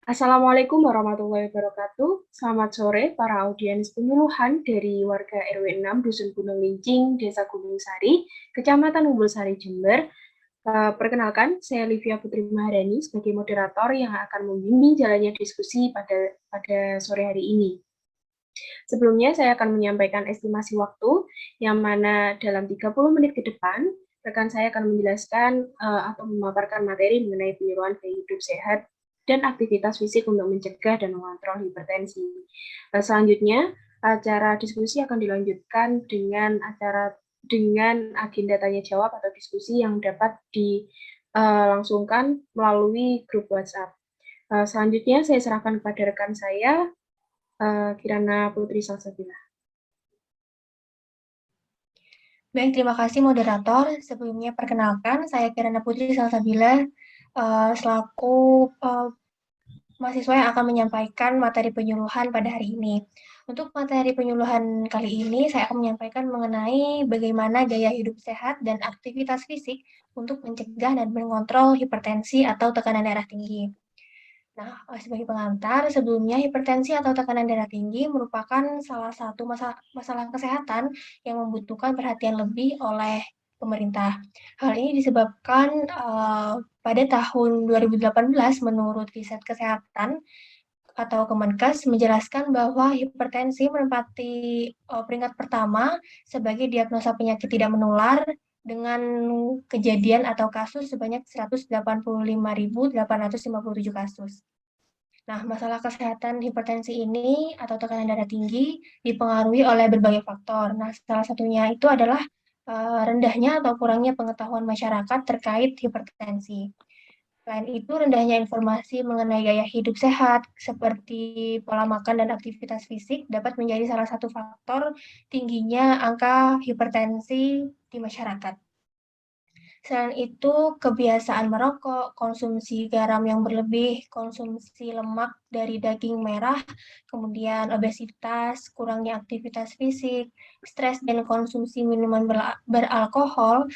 Assalamualaikum warahmatullahi wabarakatuh. Selamat sore para audiens penyuluhan dari warga RW 6 Dusun Gunung Lincing, Desa Gunung Sari, Kecamatan Umbul Sari, Jember. Perkenalkan, saya Livia Putri Maharani sebagai moderator yang akan membimbing jalannya diskusi pada sore hari ini. Sebelumnya, saya akan menyampaikan estimasi waktu, yang mana dalam 30 menit ke depan, rekan saya akan menjelaskan atau memaparkan materi mengenai penyuluhan gaya hidup sehat dan aktivitas fisik untuk mencegah dan mengontrol hipertensi. Selanjutnya, acara diskusi akan dilanjutkan dengan agenda tanya jawab atau diskusi yang dapat dilangsungkan melalui grup WhatsApp. Selanjutnya, saya serahkan kepada rekan saya, Kirana Putri Salsabila. Baik, terima kasih moderator. Sebelumnya perkenalkan, saya Kirana Putri Salsabila, selaku mahasiswa yang akan menyampaikan materi penyuluhan pada hari ini. Untuk materi penyuluhan kali ini, saya akan menyampaikan mengenai bagaimana gaya hidup sehat dan aktivitas fisik untuk mencegah dan mengontrol hipertensi atau tekanan darah tinggi. Nah, sebagai pengantar, sebelumnya hipertensi atau tekanan darah tinggi merupakan salah satu masalah kesehatan yang membutuhkan perhatian lebih oleh pemerintah. Hal ini disebabkan pada tahun 2018 menurut riset kesehatan atau Kemenkes menjelaskan bahwa hipertensi menempati peringkat pertama sebagai diagnosa penyakit tidak menular dengan kejadian atau kasus sebanyak 185.857 kasus. Nah, masalah kesehatan hipertensi ini atau tekanan darah tinggi dipengaruhi oleh berbagai faktor. Nah, salah satunya itu adalah rendahnya atau kurangnya pengetahuan masyarakat terkait hipertensi. Selain itu, rendahnya informasi mengenai gaya hidup sehat seperti pola makan dan aktivitas fisik dapat menjadi salah satu faktor tingginya angka hipertensi di masyarakat. Selain itu, kebiasaan merokok, konsumsi garam yang berlebih, konsumsi lemak dari daging merah, kemudian obesitas, kurangnya aktivitas fisik, stres, dan konsumsi minuman beralkohol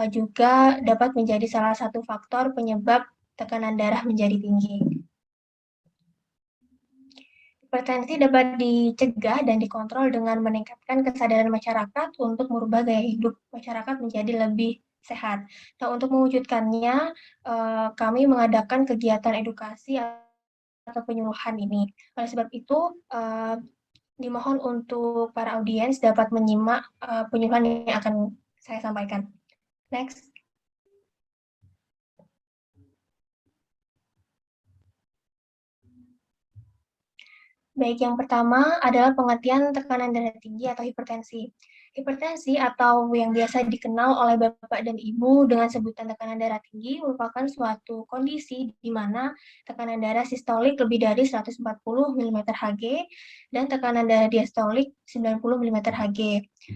juga dapat menjadi salah satu faktor penyebab tekanan darah menjadi tinggi. Hipertensi dapat dicegah dan dikontrol dengan meningkatkan kesadaran masyarakat untuk merubah gaya hidup masyarakat menjadi lebih sehat. Nah, untuk mewujudkannya, kami mengadakan kegiatan edukasi atau penyuluhan ini. Oleh sebab itu, dimohon untuk para audiens dapat menyimak penyuluhan yang akan saya sampaikan. Next. Baik, yang pertama adalah pengertian tekanan darah tinggi atau hipertensi. Hipertensi atau yang biasa dikenal oleh Bapak dan Ibu dengan sebutan tekanan darah tinggi merupakan suatu kondisi di mana tekanan darah sistolik lebih dari 140 mm Hg dan tekanan darah diastolik 90 mm Hg.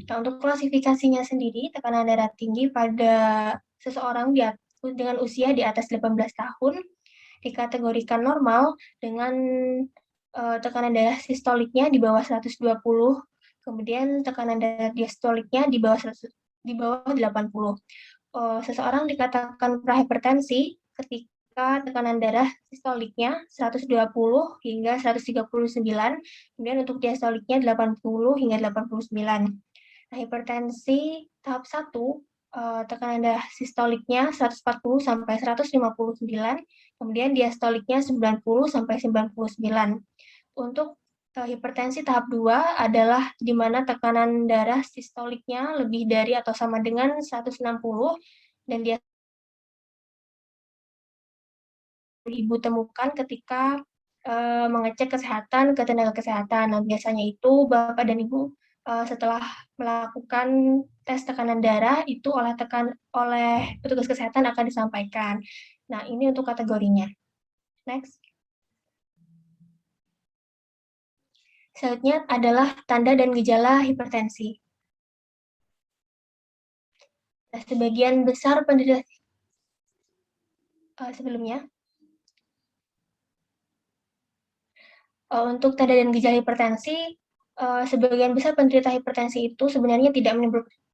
Nah, untuk klasifikasinya sendiri, tekanan darah tinggi pada seseorang dengan usia di atas 18 tahun dikategorikan normal dengan tekanan darah sistoliknya di bawah 120, kemudian tekanan darah diastoliknya di bawah 80. Seseorang dikatakan prahipertensi ketika tekanan darah sistoliknya 120 hingga 139, kemudian untuk diastoliknya 80 hingga 89. Nah, hipertensi tahap 1 tekanan darah sistoliknya 140 sampai 159, kemudian diastoliknya 90 sampai 99. Untuk hipertensi tahap 2 adalah di mana tekanan darah sistoliknya lebih dari atau sama dengan 160 dan dia ibu temukan ketika mengecek kesehatan ke tenaga kesehatan. Nah, biasanya itu Bapak dan Ibu setelah melakukan tes tekanan darah itu oleh petugas kesehatan akan disampaikan. Nah, ini untuk kategorinya. Next. Selanjutnya adalah tanda dan gejala hipertensi. Nah, sebagian besar penderita sebelumnya untuk tanda dan gejala hipertensi, sebagian besar penderita hipertensi itu sebenarnya tidak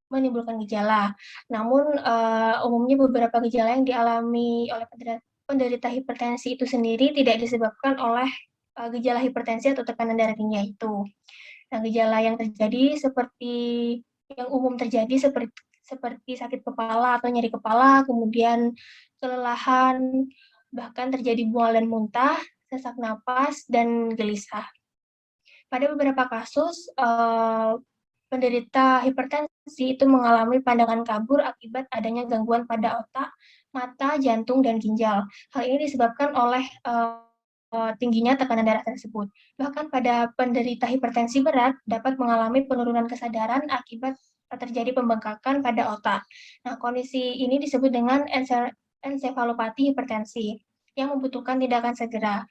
menimbulkan gejala. Namun umumnya beberapa gejala yang dialami oleh penderita hipertensi itu sendiri tidak disebabkan oleh gejala hipertensi atau tekanan darah tinggi itu. Nah, gejala yang terjadi seperti yang umum terjadi seperti sakit kepala atau nyeri kepala, kemudian kelelahan, bahkan terjadi mual dan muntah, sesak napas, dan gelisah. Pada beberapa kasus, penderita hipertensi itu mengalami pandangan kabur akibat adanya gangguan pada otak, mata, jantung, dan ginjal. Hal ini disebabkan oleh tingginya tekanan darah tersebut. Bahkan pada penderita hipertensi berat dapat mengalami penurunan kesadaran akibat terjadi pembengkakan pada otak. Nah, kondisi ini disebut dengan ensefalopati hipertensi yang membutuhkan tindakan segera.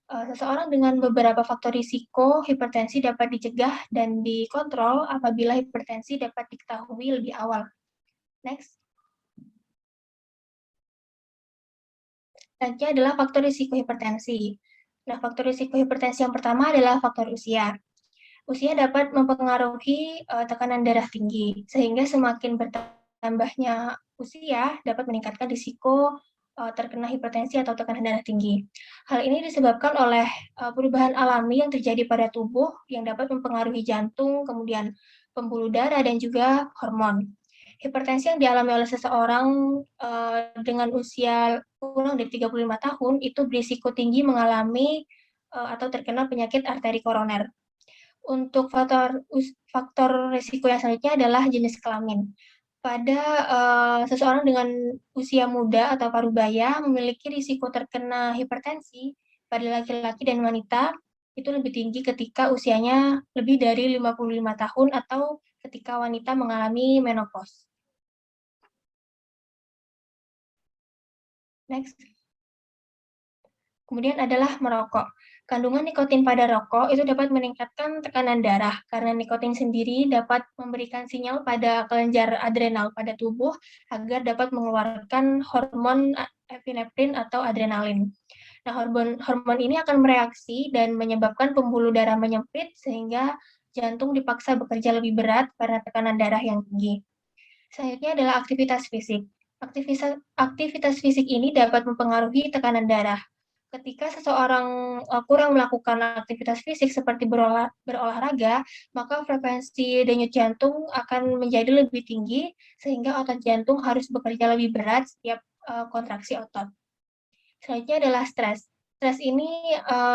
Seseorang dengan beberapa faktor risiko hipertensi dapat dicegah dan dikontrol apabila hipertensi dapat diketahui lebih awal. Next. Selanjutnya adalah faktor risiko hipertensi. Nah, faktor risiko hipertensi yang pertama adalah faktor usia. Usia dapat mempengaruhi tekanan darah tinggi, sehingga semakin bertambahnya usia dapat meningkatkan risiko terkena hipertensi atau tekanan darah tinggi. Hal ini disebabkan oleh perubahan alami yang terjadi pada tubuh yang dapat mempengaruhi jantung, kemudian pembuluh darah, dan juga hormon. Hipertensi yang dialami oleh seseorang dengan usia kurang dari 35 tahun itu berisiko tinggi mengalami atau terkena penyakit arteri koroner. Untuk faktor risiko yang selanjutnya adalah jenis kelamin. Pada seseorang dengan usia muda atau parubaya memiliki risiko terkena hipertensi pada laki-laki dan wanita itu lebih tinggi ketika usianya lebih dari 55 tahun atau ketika wanita mengalami menopause. Next. Kemudian adalah merokok. Kandungan nikotin pada rokok itu dapat meningkatkan tekanan darah karena nikotin sendiri dapat memberikan sinyal pada kelenjar adrenal pada tubuh agar dapat mengeluarkan hormon epinefrin atau adrenalin. Nah, hormon ini akan mereaksi dan menyebabkan pembuluh darah menyempit sehingga jantung dipaksa bekerja lebih berat karena tekanan darah yang tinggi. Selanjutnya adalah aktivitas fisik. Aktivitas fisik ini dapat mempengaruhi tekanan darah. Ketika seseorang kurang melakukan aktivitas fisik seperti berolahraga, maka frekuensi denyut jantung akan menjadi lebih tinggi, sehingga otot jantung harus bekerja lebih berat setiap kontraksi otot. Selanjutnya adalah stres. Stres ini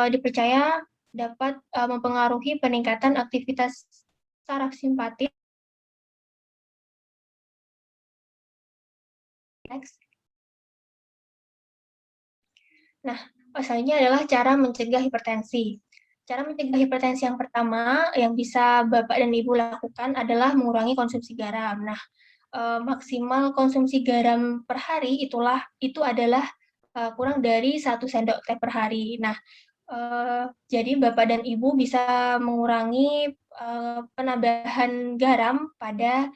dipercaya dapat mempengaruhi peningkatan aktivitas saraf simpatis. Next. Nah, selanjutnya adalah cara mencegah hipertensi. Cara mencegah hipertensi yang pertama yang bisa Bapak dan Ibu lakukan adalah mengurangi konsumsi garam. Nah, maksimal konsumsi garam per hari itu adalah kurang dari 1 sendok teh per hari. Nah, jadi Bapak dan Ibu bisa mengurangi penambahan garam pada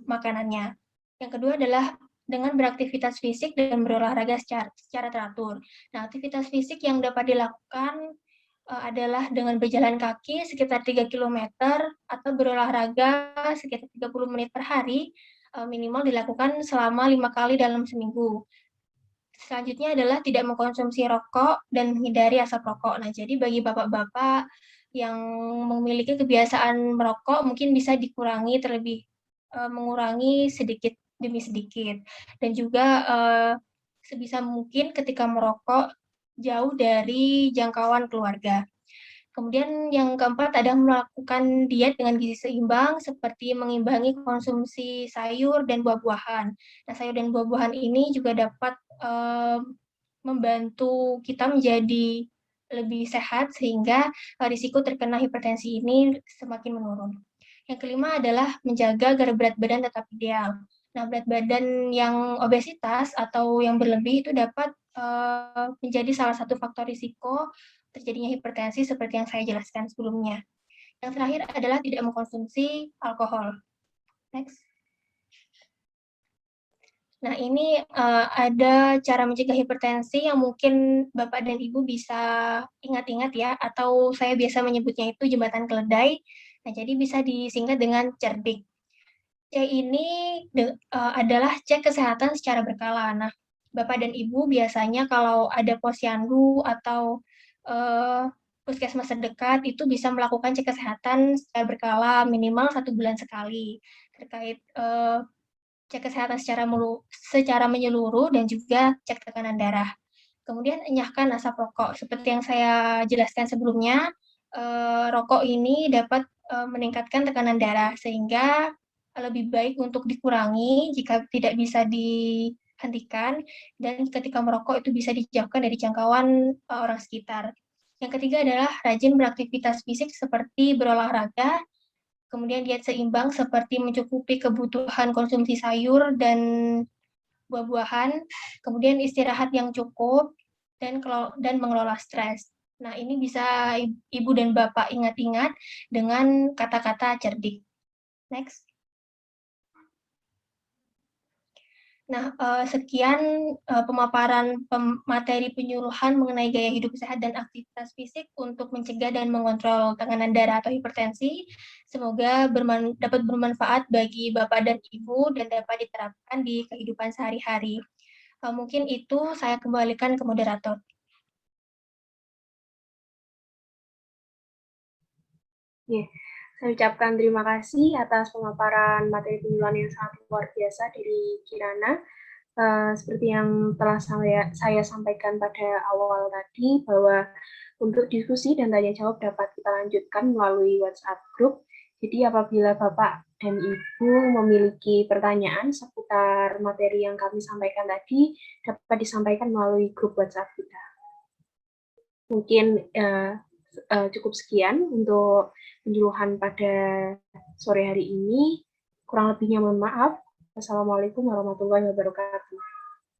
makanannya. Yang kedua adalah dengan beraktivitas fisik dan berolahraga secara teratur. Nah, aktivitas fisik yang dapat dilakukan adalah dengan berjalan kaki sekitar 3 km atau berolahraga sekitar 30 menit per hari, minimal dilakukan selama 5 kali dalam seminggu. Selanjutnya adalah tidak mengkonsumsi rokok dan menghindari asap rokok. Nah, jadi bagi bapak-bapak yang memiliki kebiasaan merokok mungkin bisa dikurangi mengurangi sedikit demi sedikit, dan juga sebisa mungkin ketika merokok jauh dari jangkauan keluarga. Kemudian yang keempat adalah melakukan diet dengan gizi seimbang seperti mengimbangi konsumsi sayur dan buah-buahan. Nah, sayur dan buah-buahan ini juga dapat membantu kita menjadi lebih sehat sehingga risiko terkena hipertensi ini semakin menurun. Yang kelima adalah menjaga agar berat badan tetap ideal. Nah, berat badan yang obesitas atau yang berlebih itu dapat menjadi salah satu faktor risiko terjadinya hipertensi seperti yang saya jelaskan sebelumnya. Yang terakhir adalah tidak mengkonsumsi alkohol. Next. Nah, ini ada cara mencegah hipertensi yang mungkin Bapak dan Ibu bisa ingat-ingat ya, atau saya biasa menyebutnya itu jembatan keledai. Nah, jadi bisa disingkat dengan CERDIC. C ini adalah cek kesehatan secara berkala. Nah, Bapak dan Ibu biasanya kalau ada posyandu atau puskesmas terdekat itu bisa melakukan cek kesehatan secara berkala minimal 1 bulan sekali terkait cek kesehatan secara menyeluruh dan juga cek tekanan darah. Kemudian enyahkan asap rokok. Seperti yang saya jelaskan sebelumnya, rokok ini dapat meningkatkan tekanan darah sehingga lebih baik untuk dikurangi jika tidak bisa dihentikan dan ketika merokok itu bisa dijauhkan dari jangkauan orang sekitar. Yang ketiga adalah rajin beraktivitas fisik seperti berolahraga, kemudian diet seimbang seperti mencukupi kebutuhan konsumsi sayur dan buah-buahan, kemudian istirahat yang cukup, dan mengelola stres. Nah, ini bisa Ibu dan Bapak ingat-ingat dengan kata-kata cerdik. Next. Nah, sekian pemaparan materi penyuluhan mengenai gaya hidup sehat dan aktivitas fisik untuk mencegah dan mengontrol tekanan darah atau hipertensi. Semoga dapat bermanfaat bagi Bapak dan Ibu dan dapat diterapkan di kehidupan sehari-hari. Mungkin itu saya kembalikan ke moderator. Yeah. Saya ucapkan terima kasih atas pemaparan materi penyuluhan yang sangat luar biasa dari Kirana. Seperti yang telah saya sampaikan pada awal tadi, bahwa untuk diskusi dan tanya jawab dapat kita lanjutkan melalui WhatsApp group. Jadi apabila Bapak dan Ibu memiliki pertanyaan seputar materi yang kami sampaikan tadi, dapat disampaikan melalui grup WhatsApp kita. Mungkin cukup sekian untuk penyuluhan pada sore hari ini. Kurang lebihnya mohon maaf. Wassalamualaikum warahmatullahi wabarakatuh.